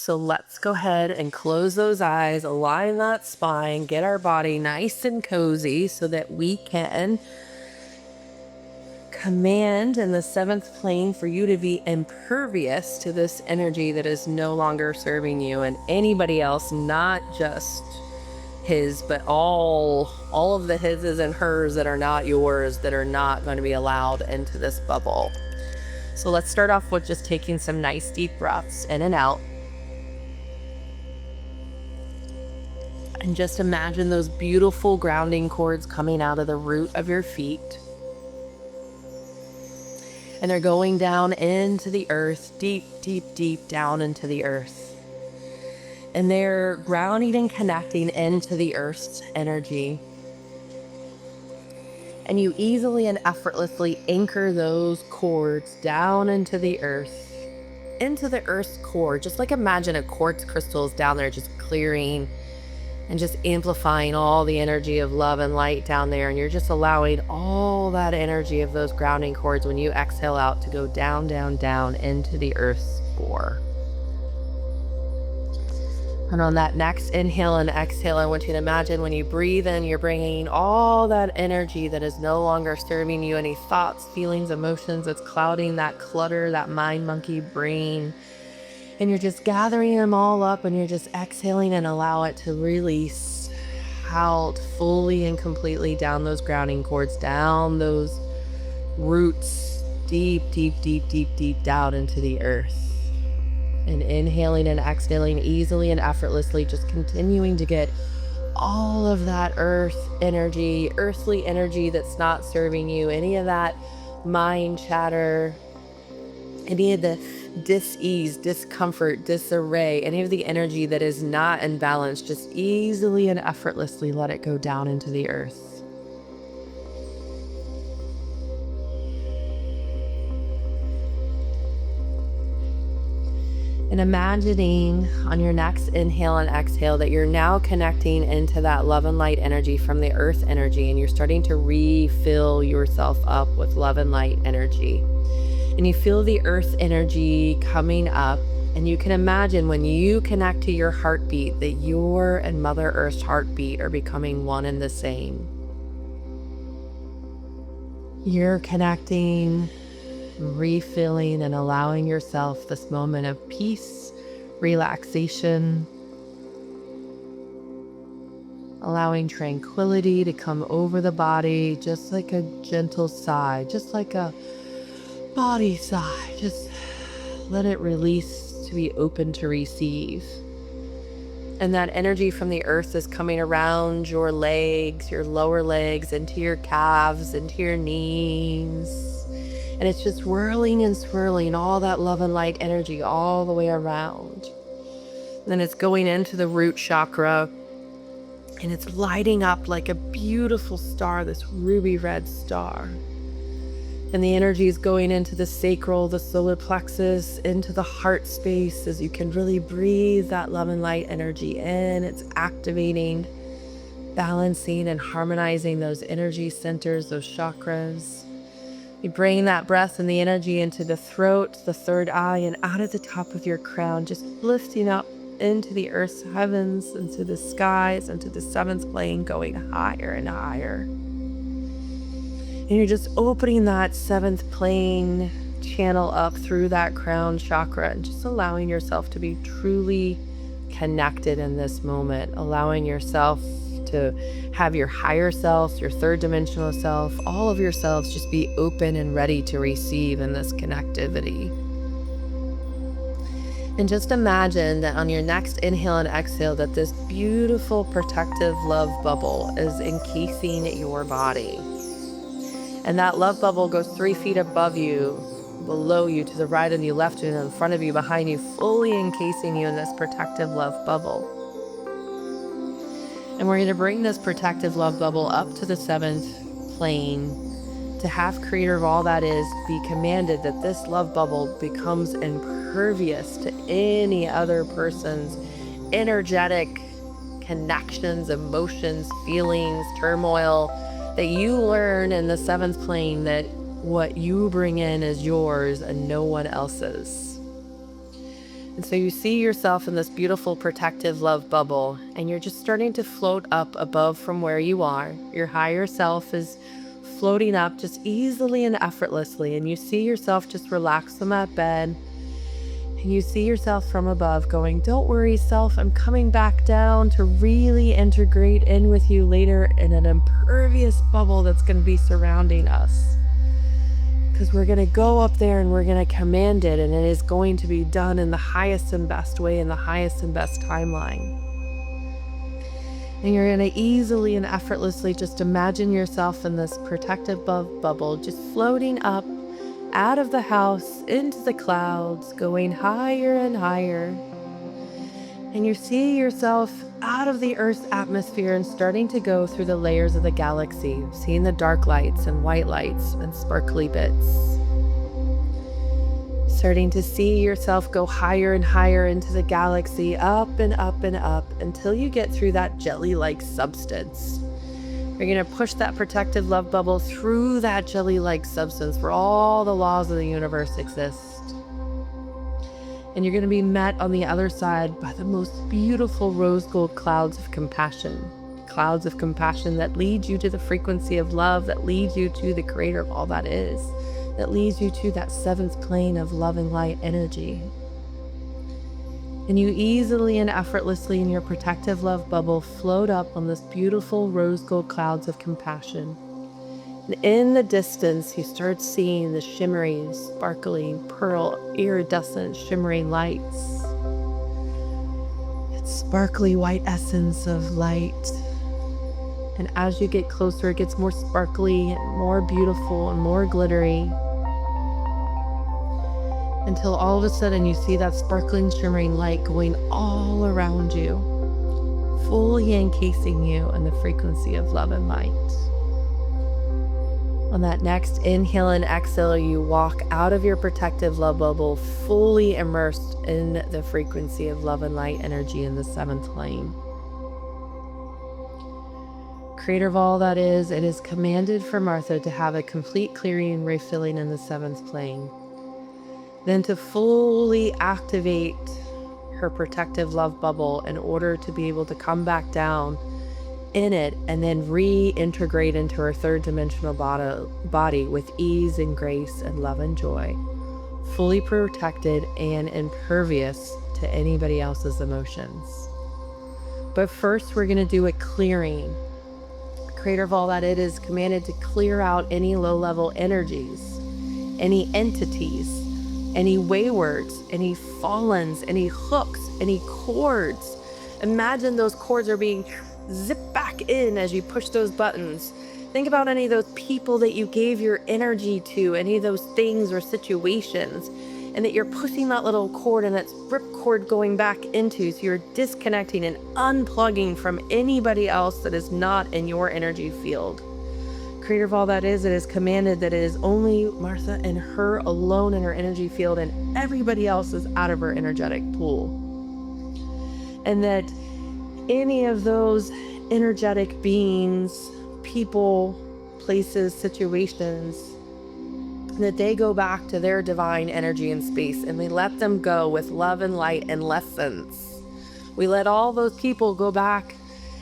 So let's go ahead and close those eyes, align that spine, get our body nice and cozy so that we can command in the seventh plane for you to be impervious to this energy that is no longer serving you and anybody else, not just his, but all of the hises and hers that are not yours, that are not going to be allowed into this bubble. So let's start off with just taking some nice deep breaths in and out. And just imagine those beautiful grounding cords coming out of the root of your feet. And they're going down into the earth, deep, deep, deep down into the earth. And they're grounding and connecting into the earth's energy. And you easily and effortlessly anchor those cords down into the earth's core. Just like imagine a quartz crystal is down there just clearing and just amplifying all the energy of love and light down there. And you're just allowing all that energy of those grounding cords when you exhale out to go down, down, down into the earth's core. And on that next inhale and exhale, I want you to imagine when you breathe in, you're bringing all that energy that is no longer serving you, any thoughts, feelings, emotions that's clouding that clutter, that mind monkey brain. And you're just gathering them all up and you're just exhaling and allow it to release out fully and completely down those grounding cords, down those roots, deep, deep, deep, deep, deep down into the earth. And inhaling and exhaling easily and effortlessly, just continuing to get all of that earthly energy that's not serving you, any of that mind chatter, any of the dis-ease, discomfort, disarray, any of the energy that is not in balance, just easily and effortlessly let it go down into the earth. And imagining on your next inhale and exhale that you're now connecting into that love and light energy from the earth energy, and you're starting to refill yourself up with love and light energy. And you feel the earth energy coming up, and you can imagine when you connect to your heartbeat that your and Mother Earth's heartbeat are becoming one and the same. You're connecting, refilling, and allowing yourself this moment of peace, relaxation, allowing tranquility to come over the body, just like a gentle sigh, just like a body sigh. Just let it release to be open to receive. And that energy from the earth is coming around your legs, your lower legs, into your calves, into your knees. And it's just whirling and swirling all that love and light energy all the way around. And then it's going into the root chakra, and it's lighting up like a beautiful star, this ruby red star. And the energy is going into the sacral, the solar plexus, into the heart space as you can really breathe that love and light energy in. It's activating, balancing, and harmonizing those energy centers, those chakras. You bring that breath and the energy into the throat, the third eye, and out at the top of your crown, just lifting up into the earth's heavens, into the skies, into the seventh plane, going higher and higher. And you're just opening that seventh plane channel up through that crown chakra and just allowing yourself to be truly connected in this moment, allowing yourself to have your higher self, your third dimensional self, all of yourselves just be open and ready to receive in this connectivity. And just imagine that on your next inhale and exhale that this beautiful protective love bubble is encasing your body. And that love bubble goes 3 feet above you, below you, to the right of you, left of you, in front of you, behind you, fully encasing you in this protective love bubble. And we're going to bring this protective love bubble up to the seventh plane to have Creator of all that is be commanded that this love bubble becomes impervious to any other person's energetic connections, emotions, feelings, turmoil, that you learn in the seventh plane that what you bring in is yours and no one else's. And so you see yourself in this beautiful protective love bubble, and you're just starting to float up above from where you are. Your higher self is floating up just easily and effortlessly, and you see yourself just relax on that bed. And you see yourself from above going, "Don't worry, self, I'm coming back down to really integrate in with you later in an impervious bubble that's going to be surrounding us. Because we're going to go up there and we're going to command it, and it is going to be done in the highest and best way, in the highest and best timeline." And you're going to easily and effortlessly just imagine yourself in this protective bubble, just floating up out of the house into the clouds, going higher and higher. And you see yourself out of the Earth's atmosphere and starting to go through the layers of the galaxy, seeing the dark lights and white lights and sparkly bits. Starting to see yourself go higher and higher into the galaxy, up and up and up, until you get through that jelly-like substance. You're going to push that protective love bubble through that jelly-like substance where all the laws of the universe exist. And you're going to be met on the other side by the most beautiful rose gold clouds of compassion. Clouds of compassion that lead you to the frequency of love, that leads you to the creator of all that is, that leads you to that seventh plane of love and light energy. And you easily and effortlessly in your protective love bubble float up on this beautiful rose gold clouds of compassion. And in the distance, you start seeing the shimmering, sparkling, pearl, iridescent, shimmering lights. It's sparkly white essence of light. And as you get closer, it gets more sparkly and more beautiful and more glittery. Until all of a sudden you see that sparkling, shimmering light going all around you, fully encasing you in the frequency of love and light. On that next inhale and exhale, you walk out of your protective love bubble, fully immersed in the frequency of love and light energy in the seventh plane. Creator of all that is, it is commanded for Martha to have a complete clearing and refilling in the seventh plane. Then to fully activate her protective love bubble in order to be able to come back down in it and then reintegrate into her third dimensional body with ease and grace and love and joy, fully protected and impervious to anybody else's emotions. But first, we're going to do a clearing. Creator of all that it is commanded to clear out any low-level energies, any entities, any waywards, any fallens, any hooks, any cords. Imagine those cords are being zipped back in as you push those buttons. Think about any of those people that you gave your energy to, any of those things or situations, and that you're pushing that little cord and that's ripcord going back into, so you're disconnecting and unplugging from anybody else that is not in your energy field. Creator of all that is, it is commanded that it is only Martha and her alone in her energy field, and everybody else is out of her energetic pool. And that any of those energetic beings, people, places, situations, that they go back to their divine energy and space, and we let them go with love and light and lessons. We let all those people go back,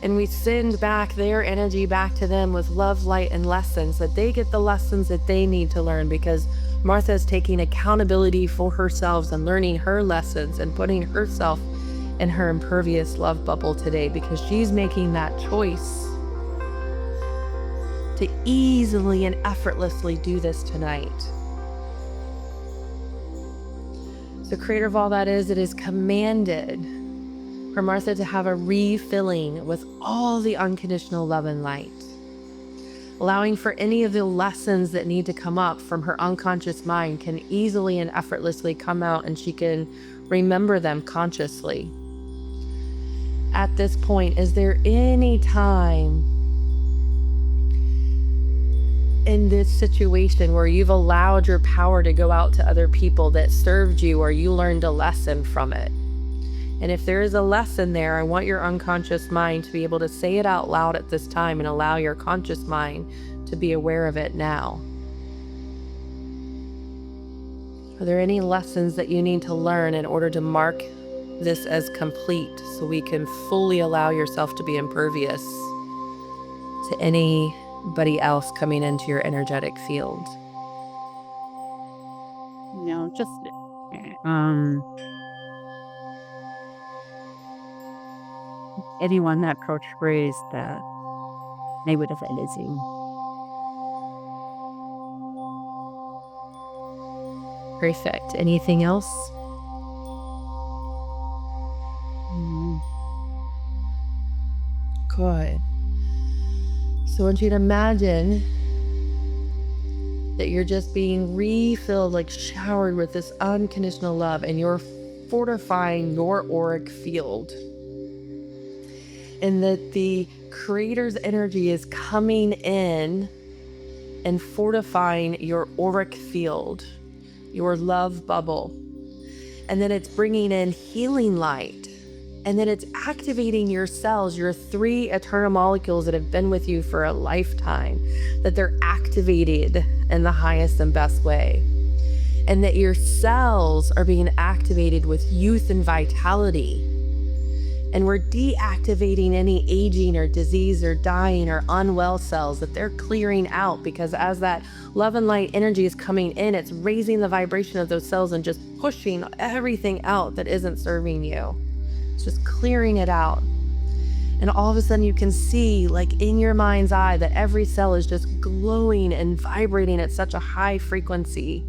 and we send back their energy back to them with love, light, and lessons, that they get the lessons that they need to learn, because Martha is taking accountability for herself and learning her lessons and putting herself in her impervious love bubble today, because she's making that choice to easily and effortlessly do this tonight. So Creator of all that is, it is commanded for Martha to have a refilling with all the unconditional love and light, allowing for any of the lessons that need to come up from her unconscious mind can easily and effortlessly come out, and she can remember them consciously. At this point, is there any time in this situation where you've allowed your power to go out to other people that served you, or you learned a lesson from it? And if there is a lesson there, I want your unconscious mind to be able to say it out loud at this time and allow your conscious mind to be aware of it now. Are there any lessons that you need to learn in order to mark this as complete so we can fully allow yourself to be impervious to anybody else coming into your energetic field? Just um anyone that portrays the negativizing. Perfect. Anything else? Mm, Good. So I want you to imagine that you're just being refilled, like showered with this unconditional love, and you're fortifying your auric field. And that the creator's energy is coming in and fortifying your auric field, your love bubble. And then it's bringing in healing light. And then it's activating your cells, your 3 eternal molecules that have been with you for a lifetime, that they're activated in the highest and best way. And that your cells are being activated with youth and vitality. And we're deactivating any aging or disease or dying or unwell cells, that they're clearing out, because as that love and light energy is coming in, it's raising the vibration of those cells and just pushing everything out that isn't serving you. It's just clearing it out. And all of a sudden you can see, like in your mind's eye, that every cell is just glowing and vibrating at such a high frequency.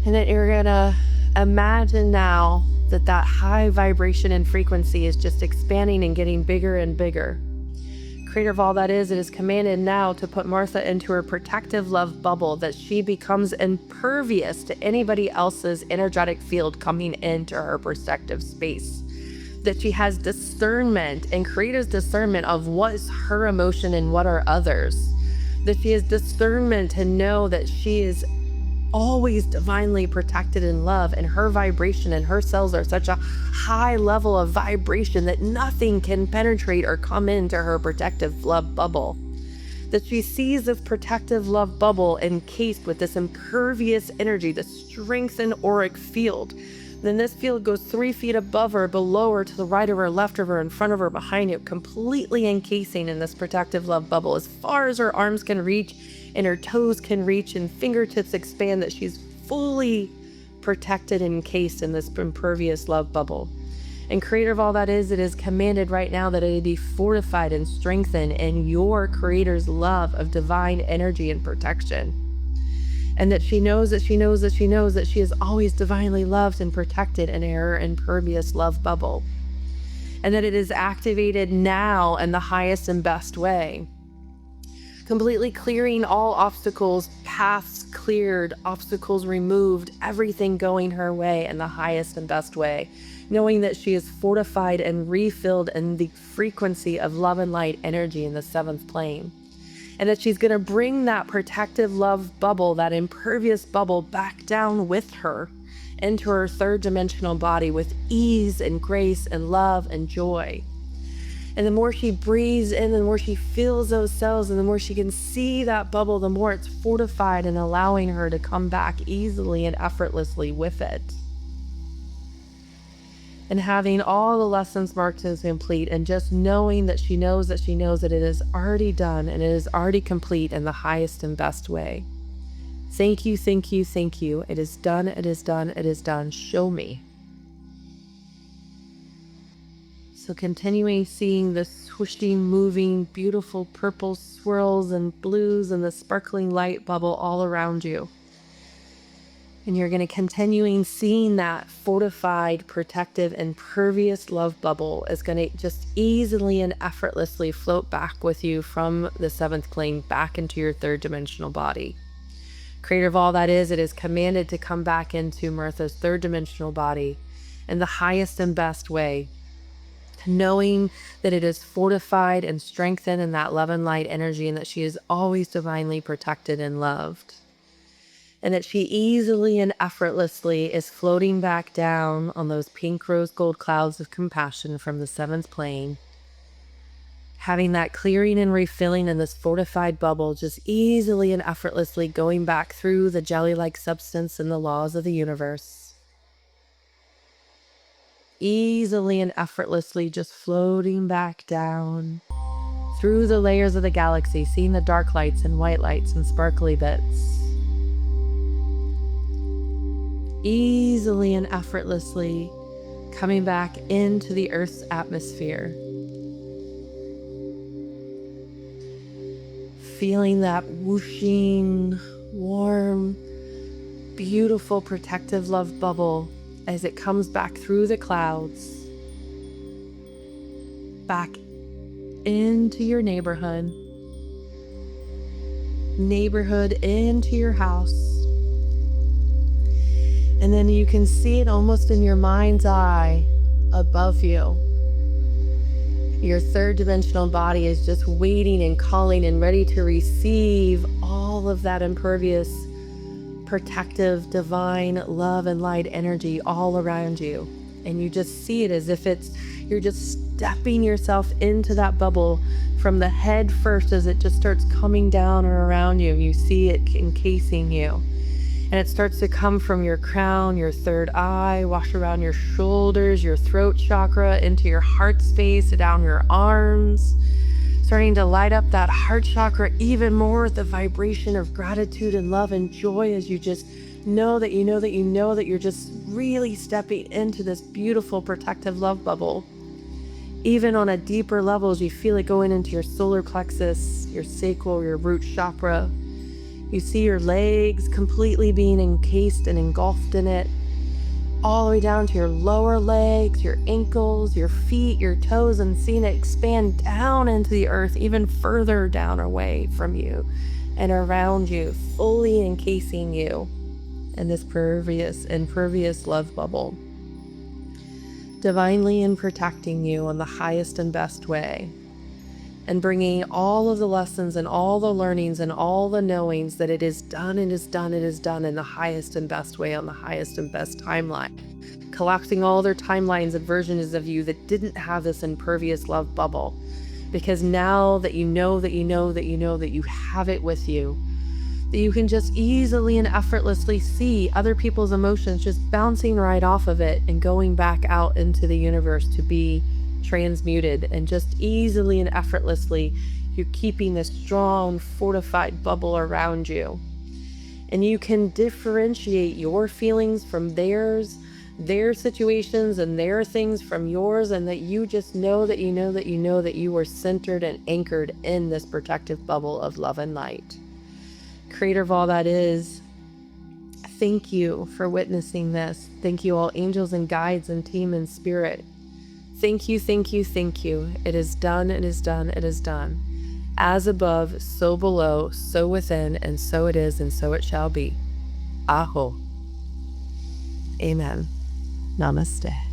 And that you're gonna imagine now that that high vibration and frequency is just expanding and getting bigger and bigger. Creator of all that is, it is commanded now to put Martha into her protective love bubble, that she becomes impervious to anybody else's energetic field coming into her protective space. That she has discernment, and Creator's discernment of what's her emotion and what are others. That she has discernment to know that she is always divinely protected in love, and her vibration and her cells are such a high level of vibration that nothing can penetrate or come into her protective love bubble. That she sees this protective love bubble encased with this impervious energy, the strengthened auric field. Then this field goes 3 feet above her, below her, to the right of her, left of her, in front of her, behind you, completely encasing in this protective love bubble as far as her arms can reach and her toes can reach and fingertips expand, that she's fully protected and encased in this impervious love bubble. And Creator of all that is, it is commanded right now that it be fortified and strengthened in your Creator's love of divine energy and protection. And that she knows that she knows that she knows that she is always divinely loved and protected in her impervious love bubble. And that it is activated now in the highest and best way. Completely clearing all obstacles, paths cleared, obstacles removed, everything going her way in the highest and best way. Knowing that she is fortified and refilled in the frequency of love and light energy in the 7th plane. And that she's going to bring that protective love bubble, that impervious bubble, back down with her into her 3rd dimensional body with ease and grace and love and joy. And the more she breathes in, the more she feels those cells, and the more she can see that bubble, the more it's fortified and allowing her to come back easily and effortlessly with it. And having all the lessons marked as complete, and just knowing that she knows that she knows that it is already done and it is already complete in the highest and best way. Thank you, thank you, thank you. It is done, it is done, it is done. Show me. So continuing seeing the swishing, moving, beautiful purple swirls and blues and the sparkling light bubble all around you. And you're going to continuing seeing that fortified, protective, impervious love bubble is going to just easily and effortlessly float back with you from the 7th plane back into your 3rd dimensional body. Creator of all that is, it is commanded to come back into Martha's 3rd dimensional body in the highest and best way, knowing that it is fortified and strengthened in that love and light energy, and that she is always divinely protected and loved. And that she easily and effortlessly is floating back down on those pink rose gold clouds of compassion from the 7th plane, having that clearing and refilling in this fortified bubble, just easily and effortlessly going back through the jelly-like substance and the laws of the universe. Easily and effortlessly just floating back down through the layers of the galaxy, seeing the dark lights and white lights and sparkly bits. Easily and effortlessly coming back into the Earth's atmosphere. Feeling that whooshing, warm, beautiful, protective love bubble as it comes back through the clouds, back into your neighborhood, into your house. And then you can see it almost in your mind's eye above you. Your third dimensional body is just waiting and calling and ready to receive all of that impervious, protective, divine love and light energy all around you. And you just see it as if you're just stepping yourself into that bubble from the head first as it just starts coming down or around you. You see it encasing you. And it starts to come from your crown, your third eye, wash around your shoulders, your throat chakra, into your heart space, down your arms, starting to light up that heart chakra even more with the vibration of gratitude and love and joy as you just know that you know that you know that you're just really stepping into this beautiful protective love bubble. Even on a deeper level, as you feel it going into your solar plexus, your sacral, your root chakra. You see your legs completely being encased and engulfed in it, all the way down to your lower legs, your ankles, your feet, your toes, and seeing it expand down into the earth, even further down away from you and around you, fully encasing you in this impervious love bubble, divinely and protecting you in the highest and best way. And bringing all of the lessons and all the learnings and all the knowings that it is done, it is done, it is done in the highest and best way on the highest and best timeline. Collapsing all their timelines and versions of you that didn't have this impervious love bubble. Because now that you know that you know that you know that you have it with you, that you can just easily and effortlessly see other people's emotions just bouncing right off of it and going back out into the universe to be transmuted, and just easily and effortlessly you're keeping this strong, fortified bubble around you. And you can differentiate your feelings from theirs, their situations and their things from yours, and that you just know that you know that you know that you are centered and anchored in this protective bubble of love and light. Creator of all that is, thank you for witnessing this. Thank you, all angels and guides and team and spirit. Thank you, thank you, thank you. It is done, it is done, it is done. As above, so below, so within, and so it is, and so it shall be. Aho. Amen. Namaste.